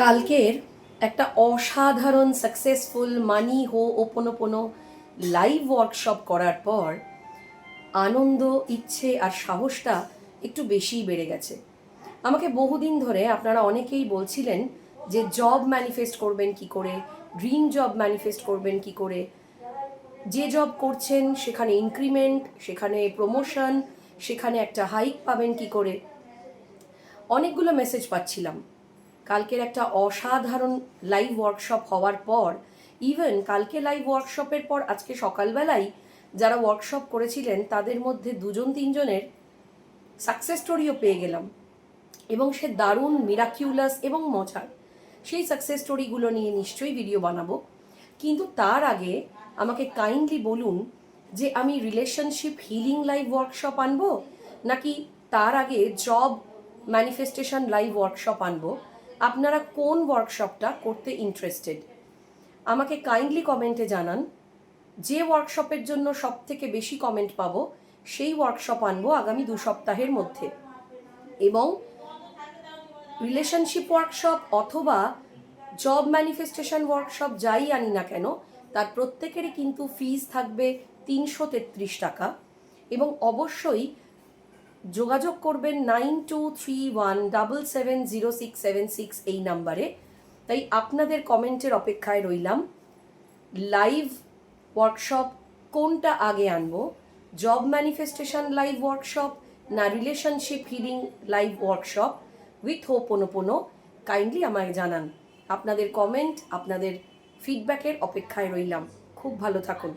কালকের একটা অসাধারণ সাকসেসফুল মানি হো ওপোনোপোনো লাইভ ওয়ার্কশপ করার পর আনন্দ, ইচ্ছে আর সাহসটা একটু বেশিই বেড়ে গেছে। আমাকে বহুদিন ধরে আপনারা অনেকেই বলছিলেন যে জব ম্যানিফেস্ট করবেন কি করে, ড্রিম জব ম্যানিফেস্ট করবেন কি করে, যে জব করছেন সেখানে ইনক্রিমেন্ট, সেখানে প্রমোশন, সেখানে একটা হাইক পাবেন কি করে। অনেকগুলো মেসেজ পাচ্ছিলাম। কালকের একটা অসাধারণ লাইভ ওয়ার্কশপ হওয়ার পর, ইভেন কালকে লাইভ ওয়ার্কশপের পর আজকে সকালবেলায় যারা ওয়ার্কশপ করেছিলেন তাদের মধ্যে দুজন তিনজনের সাকসেস স্টোরিও পেয়ে গেলাম, এবং সে দারুণ মিরাকিউলাস এবং মজার। সেই সাকসেস স্টোরিগুলো নিয়ে নিশ্চয়ই ভিডিও বানাবো, কিন্তু তার আগে আমাকে কাইন্ডলি বলুন যে আমি রিলেশনশিপ হিলিং লাইভ ওয়ার্কশপ আনবো, নাকি তার আগে জব ম্যানিফেস্টেশন লাইভ ওয়ার্কশপ আনবো। আপনারা কোন ওয়ার্কশপটা করতে ইন্টারেস্টেড আমাকে কাইন্ডলি কমেন্টে জানান। যে ওয়ার্কশপের জন্য সব থেকে বেশি কমেন্ট পাবো সেই ওয়ার্কশপ আনবো আগামী 2 সপ্তাহের মধ্যে। এবং রিলেশনশিপ ওয়ার্কশপ অথবা জব ম্যানিফেস্টেশন ওয়ার্কশপ যাই আনি না কেন, তার প্রত্যেকেরই কিন্তু ফিজ থাকবে 333 টাকা। এবং অবশ্যই যোগাযোগ করবেন 9231770676 এই নাম্বারে। তাই আপনাদের কমেন্টের অপেক্ষায় রইলাম। লাইভ ওয়ার্কশপ কোনটা আগে আনবো, জব ম্যানিফেস্টেশন লাইভ ওয়ার্কশপ না relationship healing live workshop with Ho'oponopono? Kindly আমায় জানান। আপনাদের কমেন্ট, আপনাদের ফিডব্যাকের অপেক্ষায় রইলাম। খুব ভালো থাকুন।